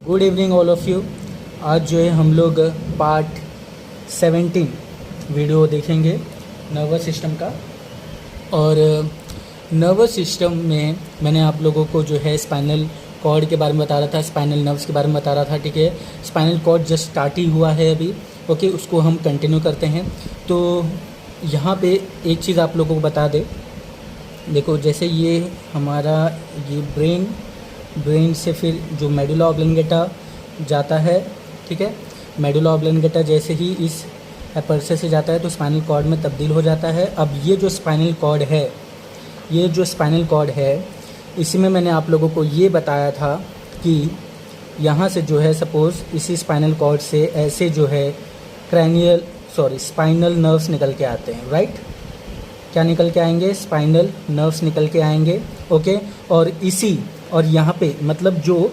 Good evening all of you. आज जो है हम लोग पार्ट 17 वीडियो देखेंगे नर्वस सिस्टम का। और नर्वस सिस्टम में मैंने आप लोगों को जो है स्पाइनल कॉर्ड के बारे में बता रहा था, स्पाइनल नर्व्स के बारे में बता रहा था। ठीक है, स्पाइनल कॉर्ड जस्ट स्टार्ट ही हुआ है अभी। ओके, उसको हम कंटिन्यू करते हैं। तो यहाँ पे एक चीज़ आप लोगों को बता दें, देखो जैसे ये हमारा ये ब्रेन से फिर जो मेडुला ऑब्लिंगेटा जाता है, ठीक है, मेडुला ऑब्लिंगेटा जैसे ही इस एपर्चर से जाता है तो स्पाइनल कॉर्ड में तब्दील हो जाता है। अब ये जो स्पाइनल कॉर्ड है, इसी में मैंने आप लोगों को ये बताया था कि यहाँ से जो है सपोज़ इसी स्पाइनल कॉर्ड से ऐसे जो है स्पाइनल नर्व्स निकल के आते हैं, राइट। क्या निकल के आएंगे? स्पाइनल नर्व्स निकल के आएंगे। ओके, और यहाँ पे मतलब जो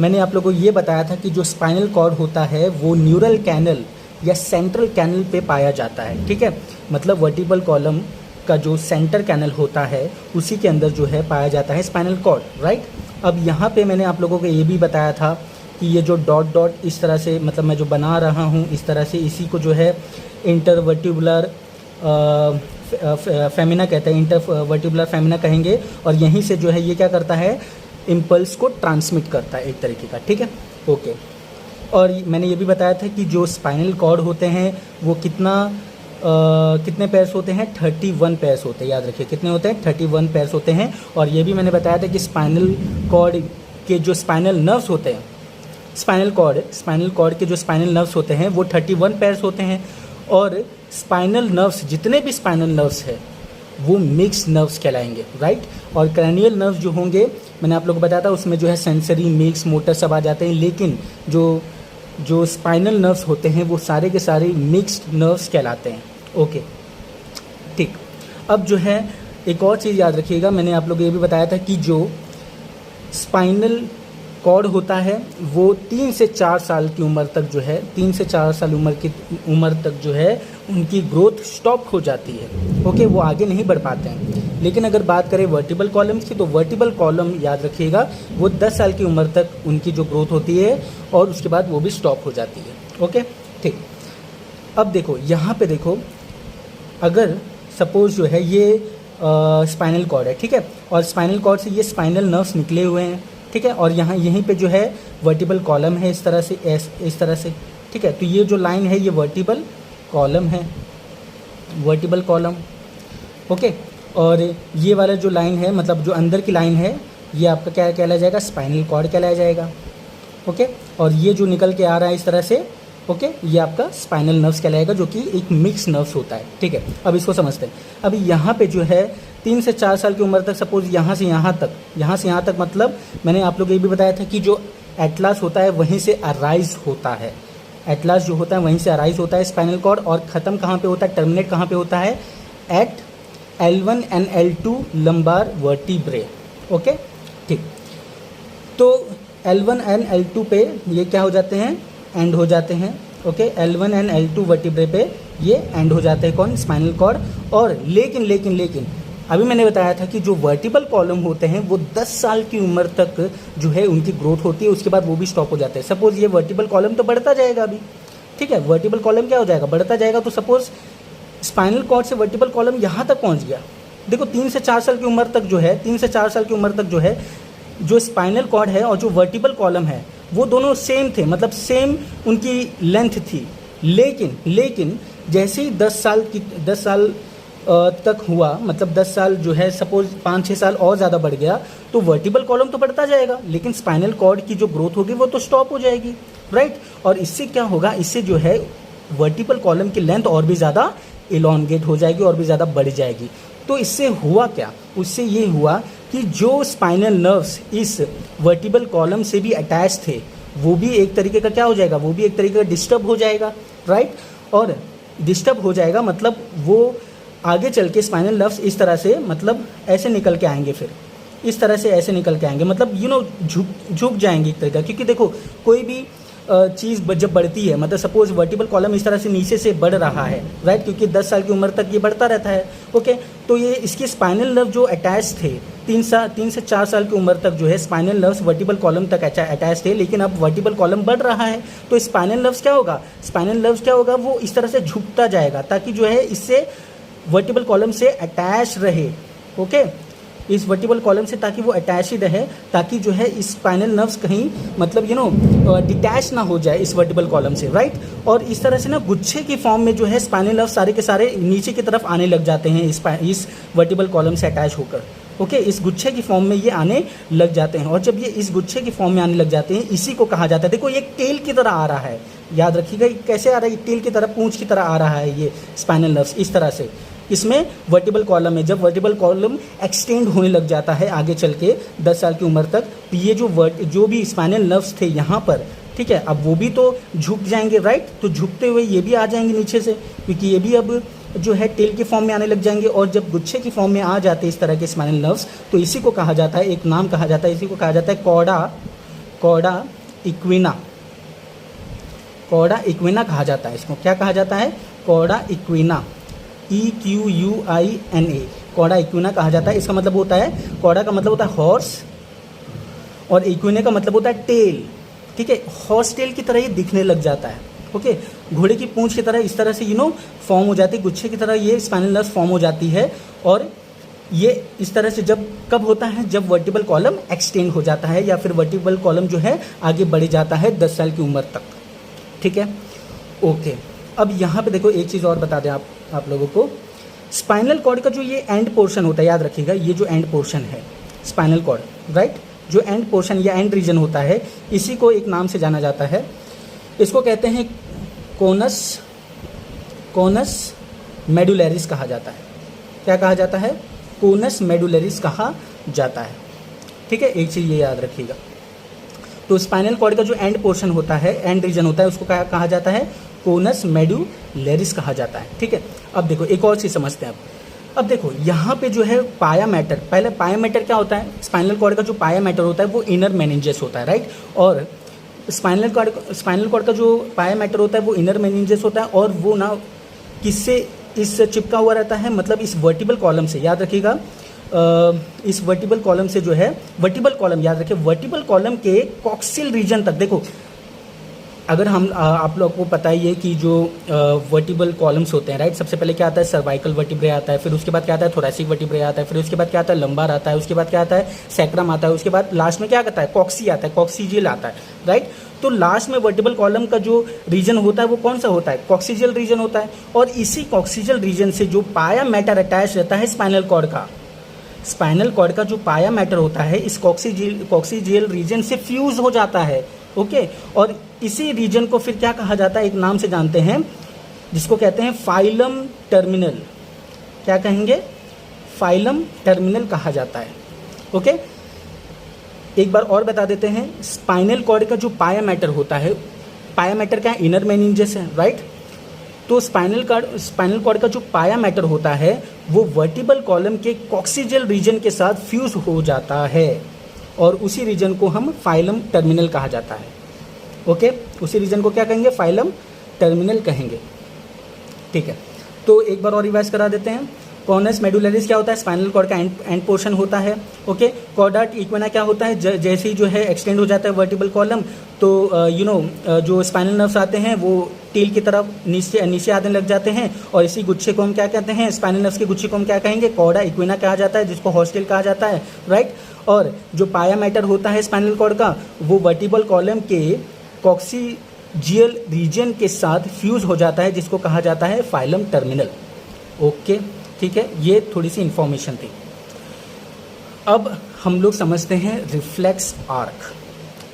मैंने आप लोगों को ये बताया था कि जो स्पाइनल कॉर्ड होता है वो न्यूरल कैनल या सेंट्रल कैनल पे पाया जाता है। ठीक है, मतलब वर्टिब्रल कॉलम का जो सेंटर कैनल होता है उसी के अंदर जो है पाया जाता है स्पाइनल कॉर्ड, राइट। अब यहाँ पे मैंने आप लोगों को ये भी बताया था कि ये जो डॉट डॉट इस तरह से मतलब मैं जो बना रहा हूँ इस तरह से, इसी को जो है इंटरवर्टिबुलर फेमिना कहते हैं, इंटरवर्टिबुलर फेमिना कहेंगे। और यहीं से जो है ये क्या करता है, इम्पल्स को ट्रांसमिट करता है एक तरीके का। ठीक है, ओके। और मैंने ये भी बताया था कि जो स्पाइनल कॉर्ड होते हैं वो कितने पेयर्स होते हैं? 31 पेयर्स होते हैं। याद रखिए कितने होते हैं? 31 पेयर्स होते हैं। और ये भी मैंने बताया था कि स्पाइनल कॉर्ड के जो स्पाइनल नर्व्स होते हैं, स्पाइनल कॉर्ड के जो स्पाइनल नर्व्स होते हैं वो 31 पेयर्स होते हैं। और स्पाइनल नर्व्स, जितने भी स्पाइनल नर्व्स है वो मिक्स नर्व्स कहलाएंगे, राइट। और क्रैनियल नर्व्स जो होंगे मैंने आप लोगों को बताया था उसमें जो है सेंसरी, मिक्स, मोटर सब आ जाते हैं। लेकिन जो स्पाइनल नर्व्स होते हैं वो सारे के सारे मिक्स्ड नर्व्स कहलाते हैं। ओके, ठीक। अब जो है एक और चीज़ याद रखिएगा, मैंने आप लोगों को ये भी बताया था कि जो स्पाइनल कॉर्ड होता है वो 3 से 4 साल की उम्र तक जो है 3 से 4 साल उम्र तक जो है उनकी ग्रोथ स्टॉप हो जाती है। ओके, वो आगे नहीं बढ़ पाते हैं। लेकिन अगर बात करें वर्टिब्रल कॉलम्स की तो वर्टिब्रल कॉलम याद रखिएगा वो 10 साल की उम्र तक उनकी जो ग्रोथ होती है और उसके बाद वो भी स्टॉप हो जाती है। ओके, ठीक। अब देखो यहाँ पे देखो, अगर सपोज जो है ये स्पाइनल कॉर्ड है, ठीक है, और स्पाइनल कॉर्ड से ये स्पाइनल नर्व्स निकले हुए हैं, ठीक है, और यहीं पे जो है वर्टिब्रल कॉलम है इस तरह से, ठीक है। तो ये जो लाइन है ये वर्टिब्रल कॉलम है, वर्टिब्रल कॉलम। ओके, और ये वाला जो लाइन है मतलब जो अंदर की लाइन है ये आपका क्या कहलाया जाएगा? स्पाइनल कॉर्ड कहलाया जाएगा। ओके, और ये जो निकल के आ रहा है इस तरह से, ओके, ये आपका स्पाइनल नर्व्स कहलाएगा जो कि एक मिक्स नर्व्स होता है। ठीक है, अब इसको समझते हैं। अभी यहाँ पे जो है 3 से 4 साल की उम्र तक सपोज यहाँ से यहाँ तक मतलब मैंने आप लोगों को ये भी बताया था कि जो एटलास होता है वहीं से अराइज होता है, एटलास जो होता है वहीं से अराइज होता है स्पाइनल कॉर्ड। और ख़त्म कहाँ पे होता है, टर्मिनेट कहाँ पे होता है? At L1 and L2 lumbar vertebrae. Okay, ठीक। तो L1 and L2 पे ये क्या हो जाते हैं? एंड हो जाते हैं। Okay, L1 and L2 vertebrae पे ये एंड हो जाते हैं। कौन? Spinal cord. और लेकिन अभी मैंने बताया था कि जो वर्टिब्रल कॉलम होते हैं वो 10 साल की उम्र तक जो है उनकी ग्रोथ होती है, उसके बाद वो भी स्टॉप हो जाते हैं। सपोज ये वर्टिब्रल कॉलम तो बढ़ता जाएगा अभी, ठीक है, वर्टिब्रल कॉलम क्या हो जाएगा? बढ़ता जाएगा। तो सपोज स्पाइनल कॉर्ड से वर्टिब्रल कॉलम यहाँ तक पहुँच गया। देखो 3 से 4 साल की उम्र तक जो है जो स्पाइनल कॉर्ड है और जो वर्टिब्रल कॉलम है वो दोनों सेम थे, मतलब सेम उनकी लेंथ थी। लेकिन जैसे ही 10 साल तक हुआ, मतलब 10 साल जो है सपोज 5-6 साल और ज़्यादा बढ़ गया तो वर्टिब्रल कॉलम तो बढ़ता जाएगा लेकिन स्पाइनल कॉर्ड की जो ग्रोथ होगी वो तो स्टॉप हो जाएगी, राइट। और इससे क्या होगा? इससे जो है वर्टिब्रल कॉलम की लेंथ और भी ज़्यादा इलॉन्गेट हो जाएगी और भी ज़्यादा बढ़ जाएगी। तो इससे हुआ क्या? उससे ये हुआ कि जो स्पाइनल नर्व्स इस वर्टिब्रल कॉलम से भी अटैच थे वो भी एक तरीके का क्या हो जाएगा? वो भी एक तरीके का डिस्टर्ब हो जाएगा, राइट। और डिस्टर्ब हो जाएगा मतलब वो आगे चल के स्पाइनल नर्व्स इस तरह से मतलब ऐसे निकल के आएंगे, फिर इस तरह से ऐसे निकल के आएंगे, मतलब झुक जाएंगे एक तरीका। क्योंकि देखो कोई भी चीज़ जब बढ़ती है, मतलब सपोज वर्टिब्रल कॉलम इस तरह से नीचे से बढ़ रहा है, राइट, क्योंकि 10 साल की उम्र तक ये बढ़ता रहता है। ओके, तो ये इसके स्पाइनल नर्व जो अटैच थे 3 से 4 साल की उम्र तक जो है स्पाइनल नर्व्स वर्टिबल कॉलम तक अटैच थे, लेकिन अब वर्टिबल कॉलम बढ़ रहा है तो स्पाइनल नर्व्स क्या होगा, स्पाइनल नर्व्स क्या होगा, वो इस तरह से झुकता जाएगा ताकि जो है इससे वर्टिबल कॉलम से अटैच रहे। ओके, इस वर्टिबल कॉलम से ताकि वो अटैच ही रहे, ताकि जो है इस स्पाइनल नर्व्स कहीं मतलब डिटैच ना हो जाए इस वर्टिबल कॉलम से, राइट। और इस तरह से ना गुच्छे की फॉर्म में जो है स्पाइनल नर्व्स सारे के सारे नीचे की तरफ आने लग जाते हैं इस वर्टिबल कॉलम से अटैच होकर। ओके, इस गुच्छे की फॉर्म में ये आने लग जाते हैं, और जब ये इस गुच्छे की फॉर्म में आने लग जाते हैं इसी को कहा जाता है, देखो ये टेल की तरह आ रहा है, याद रखिएगा कैसे आ रहा है, ये टेल की तरह, पूंछ की तरह आ रहा है ये स्पाइनल नर्व्स इस तरह से। इसमें वर्टिबल कॉलम है, जब वर्टिबल कॉलम एक्सटेंड होने लग जाता है आगे चल के 10 साल की उम्र तक, तो ये जो भी स्पाइनल नर्व्स थे यहाँ पर, ठीक है, अब वो भी तो झुक जाएंगे, राइट। तो झुकते हुए ये भी आ जाएंगे नीचे से, क्योंकि ये भी अब जो है टेल की फॉर्म में आने लग जाएंगे, और जब गुच्छे की फॉर्म में आ जाते हैं इस तरह के स्पाइनल नर्व्स, तो इसी को कहा जाता है, एक नाम कहा जाता है, इसी को कहा जाता है कॉर्डा इक्विना। कॉर्डा इक्विना कहा जाता है इसको, क्या कहा जाता है, chorda equina, EQUINA, chorda equina कहा जाता है। इसका मतलब होता है, कॉर्डा का मतलब होता है हॉर्स, और इक्विना का मतलब होता है टेल, ठीक है, हॉर्स टेल की तरह ये दिखने लग जाता है। ओके, घोड़े की पूंछ की तरह इस तरह से फॉर्म हो जाती है, गुच्छे की तरह ये स्पाइनल नर्व फॉर्म हो जाती है, और ये इस तरह से जब कब होता है, जब वर्टिबल कॉलम एक्सटेंड हो जाता है, या फिर वर्टिबल कॉलम जो है आगे बढ़ जाता है 10 साल की उम्र तक, ठीक है। ओके, अब यहाँ पे देखो एक चीज़ और बता दें आप लोगों को, स्पाइनल कॉर्ड का जो ये एंड पोर्शन होता है, याद रखिएगा ये जो एंड पोर्शन है स्पाइनल कॉर्ड, राइट, जो एंड पोर्शन या एंड रीजन होता है, इसी को एक नाम से जाना जाता है, इसको कहते हैं कोनस मेडुलरिस कहा जाता है। क्या कहा जाता है, कोनस मेडुलरिस कहा जाता है, ठीक है, एक चीज़ ये याद रखिएगा। तो स्पाइनल कॉर्ड का जो एंड पोर्शन होता है, एंड रीजन होता है, उसको कहा जाता है कोनस मेडुलरिस कहा जाता है, ठीक है। अब देखो एक और चीज़ समझते हैं अब देखो यहाँ पे जो है पाया मैटर, पहले पाया मैटर क्या होता है, स्पाइनल कॉर्ड का जो पाया मैटर होता है वो इनर मेनिंजेस होता है, राइट, और स्पाइनल कॉर्ड का जो पाया मैटर होता है वो इनर मेनिंजेस होता है, और वो ना किससे इस चिपका हुआ रहता है, मतलब इस वर्टिबल कॉलम से, याद रखिएगा इस वर्टिबल कॉलम से जो है, वर्टिबल कॉलम याद रखिए, वर्टिबल कॉलम के कॉक्सिल रीजन तक। देखो अगर हम आप लोग को पता ही है कि जो वर्टिबल कॉलम्स होते हैं, राइट, सबसे पहले क्या आता है, सर्वाइकल वर्टिब्रे आता है, फिर उसके बाद क्या आता है, थोरैसिक वर्टिब्रे आता है, फिर उसके बाद क्या आता है, लंबार आता है, उसके बाद क्या आता है, सैक्रम आता है, उसके बाद लास्ट में क्या आता है, कॉक्सी आता है, कॉक्सीजियल आता है, राइट। तो लास्ट में वर्टिबल कॉलम का जो रीजन होता है वो कौन सा होता है, कॉक्सीजियल रीजन होता है, और इसी कॉक्सीजियल रीजन से जो पाया मैटर अटैच रहता है स्पाइनल कॉर्ड का, स्पाइनल कॉर्ड का जो पाया मैटर होता है इस कॉक्सीजियल रीजन से फ्यूज हो जाता है, ओके। और इसी रीजन को फिर क्या कहा जाता है, एक नाम से जानते हैं जिसको कहते हैं फाइलम टर्मिनल। क्या कहेंगे, फाइलम टर्मिनल कहा जाता है, ओके। एक बार और बता देते हैं, स्पाइनल कॉर्ड का जो पाया मैटर होता है, पाया मैटर क्या है, इनर मेनिंजेस है, राइट। तो स्पाइनल कॉर्ड का जो पाया मैटर होता है वो वर्टिबल कॉलम के कॉक्सीजियल रीजन के साथ फ्यूज हो जाता है, और उसी रीजन को हम फाइलम टर्मिनल कहा जाता है, ओके। उसी रीजन को क्या कहेंगे, फाइलम टर्मिनल कहेंगे, ठीक है। तो एक बार और रिवाइज करा देते हैं, कॉनस मेडुलरिस क्या होता है, स्पाइनल कॉर्ड का एंड पोर्शन होता है, ओके। कॉर्डा इक्विना क्या होता है, जैसे ही जो है एक्सटेंड हो जाता है वर्टिबल कॉलम, तो जो स्पाइनल नर्व्स आते हैं वो टेल की तरफ नीचे आने लग जाते हैं, और इसी गुच्छे को हम क्या कहते हैं, स्पाइनल नर्व्स के गुच्छे को हम क्या कहेंगे, कॉर्डा इक्विना कहा जाता है, जिसको हॉस्टेल कहा जाता है, राइट। और जो पाया मैटर होता है स्पाइनल कॉर्ड का वो वर्टिबल कॉलम के कॉक्सीजियल रीजन के साथ फ्यूज हो जाता है, जिसको कहा जाता है फाइलम टर्मिनल, ओके, ठीक है। ये थोड़ी सी इंफॉर्मेशन थी। अब हम लोग समझते हैं रिफ्लेक्स आर्क,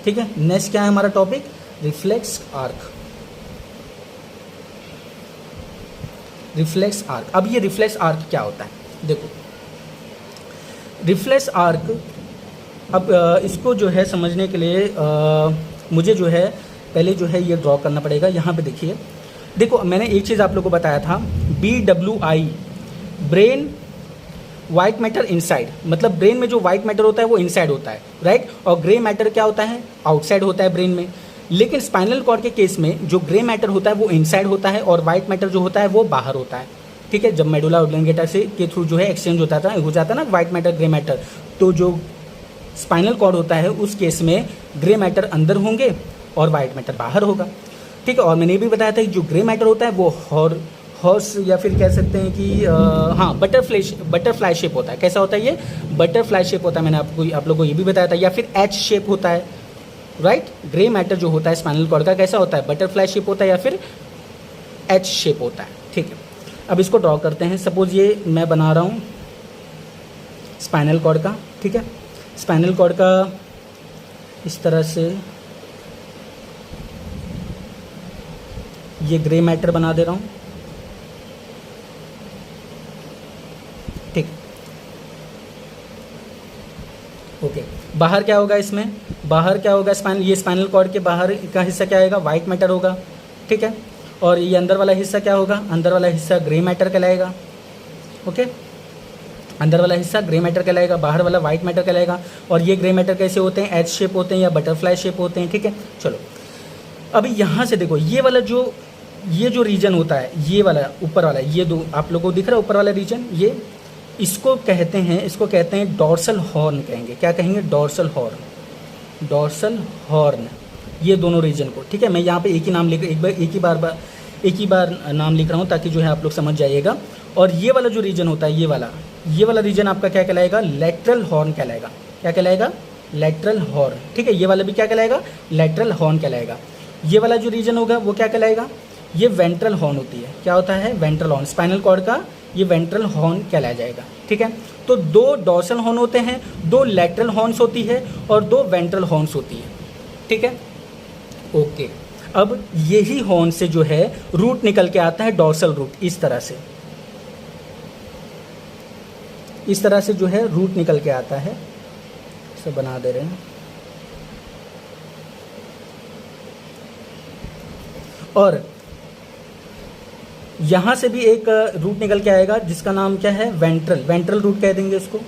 ठीक है। नेक्स्ट क्या है हमारा topic, reflex arc. Reflex arc, अब ये रिफ्लेक्स आर्क क्या होता है, देखो रिफ्लेक्स आर्क, अब इसको जो है समझने के लिए मुझे जो है पहले जो है ये ड्रॉ करना पड़ेगा। यहाँ पे देखिए, देखो मैंने एक चीज़ आप लोगों को बताया था, BWI, brain white matter inside, मतलब ब्रेन में जो वाइट मैटर होता है वो इनसाइड होता है, राइट, और ग्रे मैटर क्या होता है, आउटसाइड होता है ब्रेन में। लेकिन स्पाइनल कॉर्ड के केस में जो ग्रे मैटर होता है वो इनसाइड होता है, और वाइट मैटर जो होता है वो बाहर होता है, ठीक है, जब मेडुला ऑब्लिंगेटा से के थ्रू जो है एक्सचेंज हो जाता है ना वाइट मैटर ग्रे मैटर, तो जो स्पाइनल कॉर्ड होता है उस केस में ग्रे मैटर अंदर होंगे और वाइट मैटर बाहर होगा। ठीक है, और मैंने ये भी बताया था कि जो ग्रे मैटर होता है वो हॉर्स या फिर कह सकते हैं कि हाँ बटरफ्लाई शेप होता है। कैसा होता है ये? बटरफ्लाई शेप होता है। मैंने आप लोगों को ये भी बताया था। या फिर एच शेप होता है, राइट। ग्रे मैटर जो होता है स्पाइनल कॉर्ड का कैसा होता है? बटरफ्लाई शेप होता है या फिर एच शेप होता है। ठीक है, अब इसको ड्रॉ करते हैं। सपोज ये मैं बना रहा हूँ स्पाइनल कॉर्ड का। ठीक है, स्पाइनल कॉर्ड का इस तरह से ये ग्रे मैटर बना दे रहा हूँ। ठीक, ओके। बाहर क्या होगा इसमें? बाहर क्या होगा? ये स्पाइनल कॉर्ड के बाहर का हिस्सा क्या आएगा? वाइट मैटर होगा। ठीक है, और ये अंदर वाला हिस्सा क्या होगा? अंदर वाला हिस्सा ग्रे मैटर कहलाएगा। ओके, अंदर वाला हिस्सा ग्रे मैटर कहलाएगा, बाहर वाला वाइट मैटर कहलाएगा। और ये ग्रे मैटर कैसे होते हैं? एच शेप होते हैं या बटरफ्लाई शेप होते हैं। ठीक है, चलो अभी यहाँ से देखो, ये जो रीजन होता है, ये वाला ऊपर वाला, ये दो आप लोगों को दिख रहा है ऊपर वाला रीजन, ये इसको कहते हैं डॉर्सल हॉर्न कहेंगे। क्या कहेंगे? डॉर्सल हॉर्न, डॉर्सल हॉर्न, ये दोनों रीजन को। ठीक है, मैं यहाँ पे एक ही बार नाम लिख रहा हूँ ताकि जो है आप लोग समझ जाइएगा। और ये वाला जो रीजन होता है, ये वाला रीजन आपका क्या कहलाएगा? लेटरल हॉर्न कहलाएगा। क्या कहलाएगा? Lateral horn. ठीक है, ये वाला भी क्या कहलाएगा? लेटरल हॉर्न कहलाएगा। ये वाला जो रीजन होगा वो क्या कहलाएगा? ये वेंट्रल हॉर्न होती है। क्या होता है? Ventral horn. स्पाइनल कॉर्ड का ये वेंट्रल हॉर्न कहलाया जाएगा। ठीक है, तो दो डॉर्सल हॉर्न होते हैं, दो लेटरल हॉर्न्स होती है और दो वेंट्रल हॉर्न्स होती है। ठीक है, ओके। अब यही हॉर्न से जो है रूट निकल के आता है, डॉर्सल रूट। इस तरह से जो है रूट निकल के आता है। इसे बना दे रहे हैं। और यहां से भी एक रूट निकल के आएगा जिसका नाम क्या है? वेंट्रल रूट कह देंगे इसको।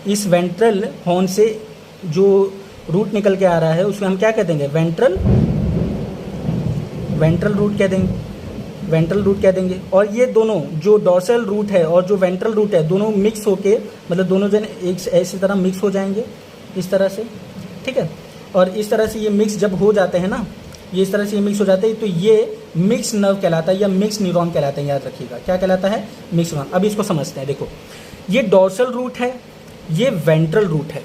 इस वेंट्रल हॉर्न से जो रूट निकल के आ रहा है उसमें हम क्या कह देंगे? वेंट्रल रूट कह देंगे। और ये दोनों जो डॉर्सल रूट है और जो वेंट्रल रूट है, दोनों मिक्स होके, मतलब दोनों जन एक ऐसी तरह मिक्स हो जाएंगे इस तरह से। ठीक है, और इस तरह से ये मिक्स जब हो जाते हैं ना, ये इस तरह से ये मिक्स हो जाते हैं, तो ये मिक्स नर्व कहलाता है या मिक्स न्यूरॉन कहलाता है। याद रखिएगा, क्या कहलाता है? Mix neuron. अब इसको समझते हैं। देखो, ये डॉर्सल रूट है, ये वेंट्रल रूट है।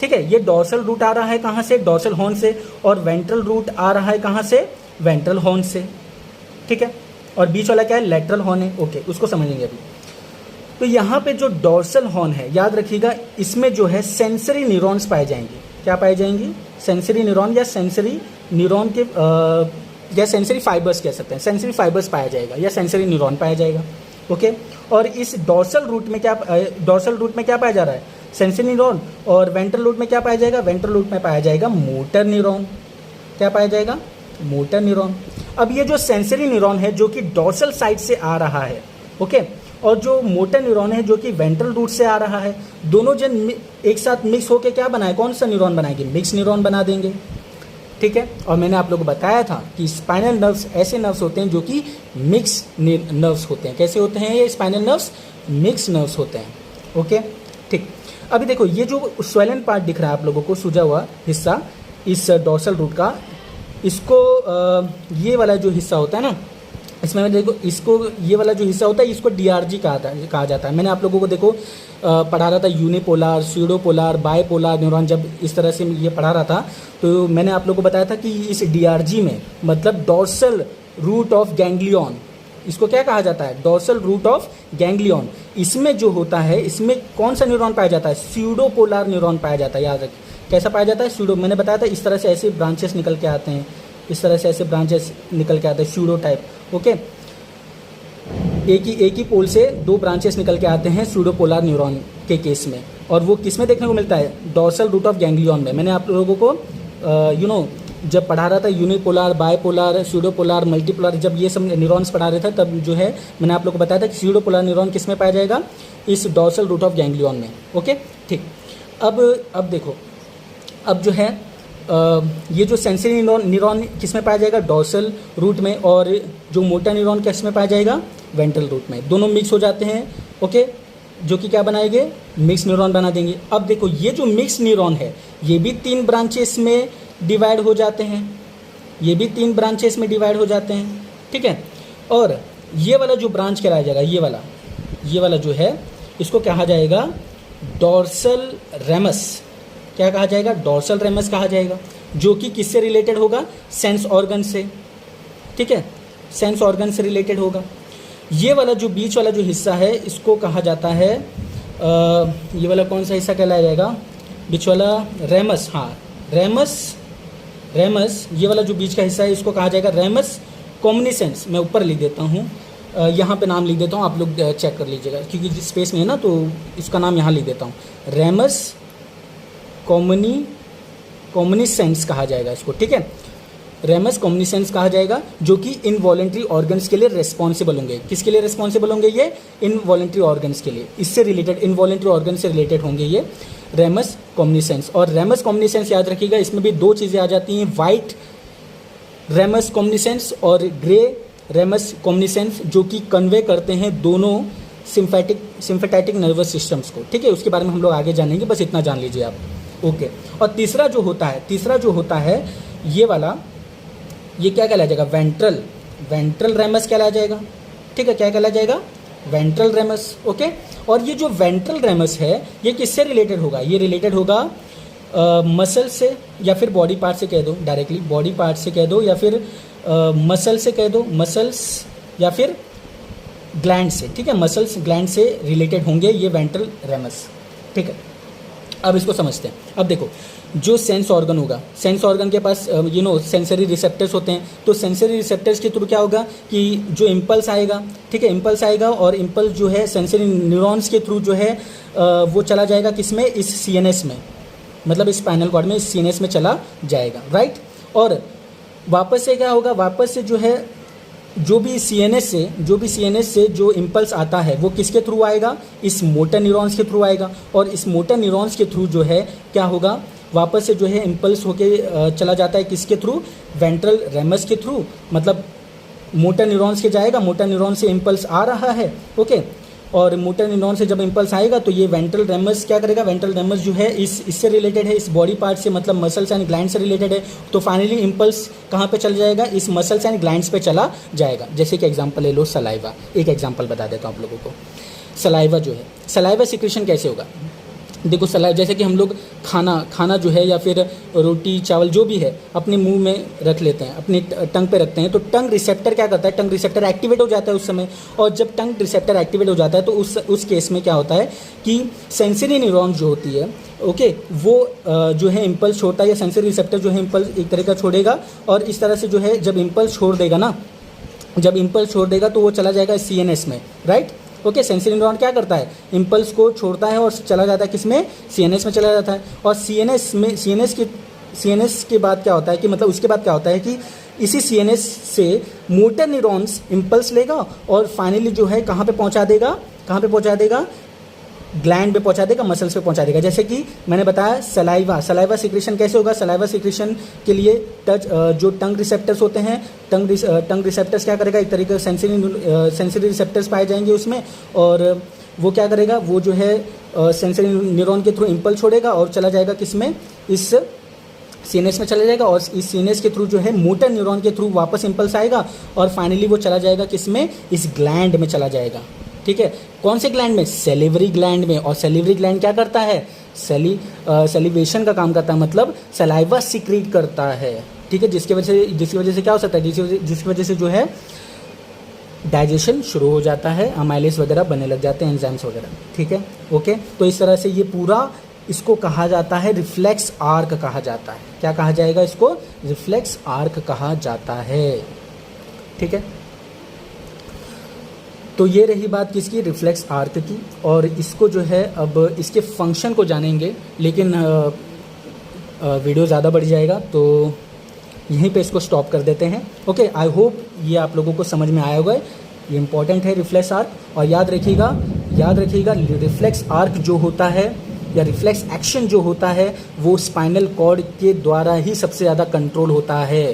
ठीक है, ये डॉर्सल रूट आ रहा है कहाँ से? डॉर्सल हॉर्न से। और वेंट्रल रूट आ रहा है कहाँ से? वेंट्रल हॉर्न से। ठीक है, और बीच वाला क्या है? लेटरल हॉर्न है। ओके, उसको समझेंगे अभी। तो यहाँ पे जो डॉर्सल हॉर्न है, याद रखिएगा, इसमें जो है सेंसरी न्यूरॉन्स पाए जाएंगे। क्या पाए जाएंगे? सेंसरी न्यूरॉन या सेंसरी न्यूरॉन के या सेंसरी फाइबर्स कह सकते हैं। सेंसरी फाइबर्स पाया जाएगा या सेंसरी न्यूरॉन पाया जाएगा। ओके, और इस डॉर्सल रूट में क्या पाया जा रहा है? Sensory neuron. और वेंट्रल रूट में क्या पाया जाएगा? वेंट्रल रूट में पाया जाएगा मोटर न्यूरॉन। क्या पाया जाएगा? Motor neuron. अब ये जो सेंसरी न्यूरॉन है जो कि डॉर्सल साइड से आ रहा है, ओके, और जो मोटर न्यूरॉन है जो कि वेंट्रल रूट से आ रहा है, दोनों जन एक साथ मिक्स होकर क्या बनाए? कौन सा न्यूरॉन बनाएंगे? मिक्स न्यूरॉन बना देंगे। ठीक है, और मैंने आप लोगों को बताया था कि स्पाइनल नर्व्स ऐसे नर्व्स होते हैं जो कि मिक्स नर्व्स होते हैं। कैसे होते हैं ये स्पाइनल नर्व्स? मिक्स नर्व्स होते हैं। ओके, ठीक। अभी देखो, ये जो स्वेलन पार्ट दिख रहा है आप लोगों को, सूजा हुआ हिस्सा इस डॉर्सल रूट का, इसको ये वाला जो हिस्सा होता है ना, इसमें देखो, इसको ये वाला जो हिस्सा होता है इसको डीआरजी कहा जाता है। मैंने आप लोगों को देखो पढ़ा रहा था यूनिपोलार, स्यूडोपोलार, बायपोलार न्यूरॉन। जब इस तरह से ये पढ़ा रहा था तो मैंने आप लोगों को बताया था कि इस डीआरजी में, मतलब डॉर्सल रूट ऑफ गैंग्लियन, इसको क्या कहा जाता है? Dorsal root of ganglion. इसमें जो होता है, इसमें कौन सा न्यूरॉन पाया जाता है? स्यूडोपोलार न्यूरॉन पाया जाता है। याद रखिए, कैसा पाया जाता है? स्यूडो। मैंने बताया था इस तरह से ऐसे ब्रांचेस निकल के आते हैं, इस तरह से ऐसे ब्रांचेस निकल के आते हैं, स्यूडो टाइप। ओके, एक ही पोल से दो ब्रांचेस निकल के आते हैं स्यूडोपोलार न्यूरॉन के केस में। और वो किस में देखने को मिलता है? डॉर्सल रूट ऑफ गैंग्लियन में। मैंने आप लोगों को जब पढ़ा रहा था यूनिपोलार, बायपोलार, स्यूडोपोलार, मल्टीपोलार, जब ये सब न्यूरॉन्स पढ़ा रहे थे, तब जो है मैंने आप लोगों को बताया था कि स्यूडोपोलार न्यूरॉन किस में पाया जाएगा? इस डॉर्सल रूट ऑफ गैंग्लियन में। ओके, ठीक। अब देखो, अब जो है ये जो सेंसरी न्यूरॉन किस में पाया जाएगा, डॉर्सल रूट में, और जो मोटर न्यूरॉन किस में पाया जाएगा, वेंट्रल रूट में। दोनों मिक्स हो जाते हैं, ओके, जो कि क्या बनाएंगे, मिक्स न्यूरॉन बना देंगे। अब देखो ये जो मिक्स न्यूरॉन है ये भी 3 ब्रांचेस में डिवाइड हो जाते हैं, ये भी 3 ब्रांचेस में डिवाइड हो जाते हैं, ठीक है। और ये वाला जो ब्रांच कहलाया जाएगा, ये वाला जो है इसको कहा जाएगा डॉर्सल रेमस। क्या कहा जाएगा, डॉर्सल रेमस कहा जाएगा, जो कि किससे रिलेटेड होगा, सेंस ऑर्गन से, ठीक है, सेंस ऑर्गन से रिलेटेड होगा। ये वाला जो बीच वाला जो हिस्सा है इसको कहा जाता है ये वाला कौन सा हिस्सा कहलाया जाएगा, बीच वाला रेमस, हाँ रेमस, ये वाला जो बीच का हिस्सा है इसको कहा जाएगा रेमस कॉम्युनिसेंस। मैं ऊपर लिख देता हूँ, यहाँ पे नाम लिख देता हूँ, आप लोग चेक कर लीजिएगा क्योंकि जिस स्पेस में है ना, तो इसका नाम यहाँ लिख देता हूँ, रेमस कॉम्युनिसेंस कहा जाएगा इसको, ठीक है, रेमस कॉम्युनिसेंस कहा जाएगा, जो कि इनवॉलेंट्री ऑर्गन्स के लिए रिस्पॉन्सिबल होंगे। किसके लिए रिस्पॉन्सिबल होंगे, ये इनवॉलेंट्री ऑर्गन्स के लिए, इससे रिलेटेड, इनवॉलेंट्री ऑर्गन से रिलेटेड होंगे ये रेमस कॉम्युनिसेंस। और रेमस कॉम्युनिसेंस याद रखिएगा, इसमें भी 2 चीज़ें आ जाती हैं, वाइट रेमस कॉम्युनिसेंस और ग्रे रेमस कॉम्युनिसेंस, जो कि कन्वे करते हैं दोनों सिम्फेटेटिक नर्वस सिस्टम्स को, ठीक है। उसके बारे में हम लोग आगे जानेंगे, बस इतना जान लीजिए आप, ओके। और तीसरा जो होता है ये वाला, ये क्या कहलाया जाएगा, वेंट्रल रेमस कहलाया जाएगा, ठीक है। क्या कहलाया जाएगा, वेंट्रल रेमस, ओके। और ये जो वेंट्रल रेमस है ये किससे रिलेटेड होगा, ये रिलेटेड होगा मसल से, या फिर बॉडी पार्ट से कह दो, डायरेक्टली बॉडी पार्ट से कह दो, या फिर मसल से कह दो, मसल्स, या फिर ग्लैंड से, ठीक है, मसल्स ग्लैंड से रिलेटेड होंगे ये वेंट्रल रेमस, ठीक है। अब इसको समझते हैं। अब देखो जो सेंस ऑर्गन होगा, सेंस ऑर्गन के पास सेंसरी रिसेप्टर्स होते हैं, तो सेंसरी रिसेप्टर्स के थ्रू क्या होगा कि जो इम्पल्स आएगा, ठीक है, इम्पल्स आएगा, और इम्पल्स जो है सेंसरी न्यूरॉन्स के थ्रू जो है वो चला जाएगा किसमें, इस सीएनएस में, मतलब इस स्पाइनल कॉर्ड में, इस सीएनएस में चला जाएगा, राइट। और वापस से क्या होगा, वापस से जो है जो भी सीएनएस से जो इम्पल्स आता है वो किसके थ्रू आएगा, इस मोटर न्यूरॉन्स के थ्रू आएगा, और इस मोटर न्यूरॉन्स के थ्रू जो है क्या होगा, वापस से जो है इम्पल्स होके चला जाता है किसके थ्रू, वेंट्रल रेमस के थ्रू, मतलब मोटर न्यूरॉन्स के जाएगा, मोटर न्यूरॉन से इम्पल्स आ रहा है, ओके। और मोटर न्यूरॉन से जब इम्पल्स आएगा तो ये वेंट्रल रेमस क्या करेगा, वेंट्रल रेमस जो है इससे रिलेटेड है, इस बॉडी पार्ट से, मतलब मसल्स एंड ग्लैंड से रिलेटेड है, तो फाइनली इम्पल्स कहाँ पे चल जाएगा, इस मसल्स एंड ग्लैंड्स पे चला जाएगा। जैसे कि एग्जांपल ले लो सलाइवा, एक एग्जांपल बता देता हूँ आप लोगों को। सलाइवा जो है, सलाइवा सिक्रेशन कैसे होगा, देखो सलाइवा, जैसे कि हम लोग खाना जो है या फिर रोटी चावल जो भी है अपने मुंह में रख लेते हैं, अपने टंग पे रखते हैं, तो टंग रिसेप्टर क्या करता है, टंग रिसेप्टर एक्टिवेट हो जाता है उस समय। और जब टंग रिसेप्टर एक्टिवेट हो जाता है तो उस केस में क्या होता है कि सेंसरी न्यूरॉन जो होती है, ओके, वो जो है इम्पल्स छोड़ता है, या सेंसरी रिसेप्टर जो है इम्पल्स एक तरह का छोड़ेगा, और इस तरह से जो है जब इम्पल्स छोड़ देगा तो वो चला जाएगा सीएनएस में, राइट, ओके। सेंसरी न्यूरॉन क्या करता है, इम्पल्स को छोड़ता है और चला जाता है किसमें, सीएनएस में चला जाता है। और सीएनएस के बाद क्या होता है कि, मतलब उसके बाद क्या होता है कि इसी सीएनएस से मोटर न्यूरॉन्स इम्पल्स लेगा और फाइनली जो है कहाँ पे पहुँचा देगा, ग्लैंड पे पहुंचा देगा, मसल्स पे पहुंचा देगा। जैसे कि मैंने बताया सलाइवा सिक्रेशन कैसे होगा, सलाइवा सिक्रेशन के लिए जो टंग रिसेप्टर्स होते हैं, टंग रिसेप्टर्स क्या करेगा, एक तरीके से सेंसरी रिसेप्टर्स पाए जाएंगे उसमें, और वो क्या करेगा, वो जो है सेंसरी न्यूरॉन के थ्रू इम्पल्स छोड़ेगा और चला जाएगा किसमें, इस सीएनएस में चला जाएगा, और इस सीएनएस के थ्रू जो है मोटर न्यूरॉन के थ्रू वापस इम्पल्स आएगा, और फाइनली वो चला जाएगा किसमें, इस ग्लैंड में चला जाएगा, ठीक है। कौन से ग्लैंड में, सेलिवरी ग्लैंड में। और सेलिवरी ग्लैंड क्या करता है, सेलिवेशन का काम करता है, मतलब सलाइवा सिक्रीट करता है, ठीक है, जिसकी वजह से क्या हो सकता है, जिसकी वजह से जो है डाइजेशन शुरू हो जाता है, अमाइलेज वगैरह बनने लग जाते हैं, एंजाइम्स वगैरह, ठीक है, ओके। तो इस तरह से ये पूरा इसको कहा जाता है रिफ्लेक्स आर्क कहा जाता है। क्या कहा जाएगा इसको, रिफ्लेक्स आर्क कहा जाता है, ठीक है। तो ये रही बात किसकी, रिफ्लेक्स आर्क की। और इसको जो है अब इसके फंक्शन को जानेंगे, लेकिन वीडियो ज़्यादा बढ़ जाएगा तो यहीं पे इसको स्टॉप कर देते हैं, ओके। आई होप ये आप लोगों को समझ में आया होगा, ये इंपॉर्टेंट है रिफ्लेक्स आर्क। और याद रखिएगा रिफ्लेक्स आर्क जो होता है या रिफ्लेक्स एक्शन जो होता है वो स्पाइनल कॉर्ड के द्वारा ही सबसे ज़्यादा कंट्रोल होता है।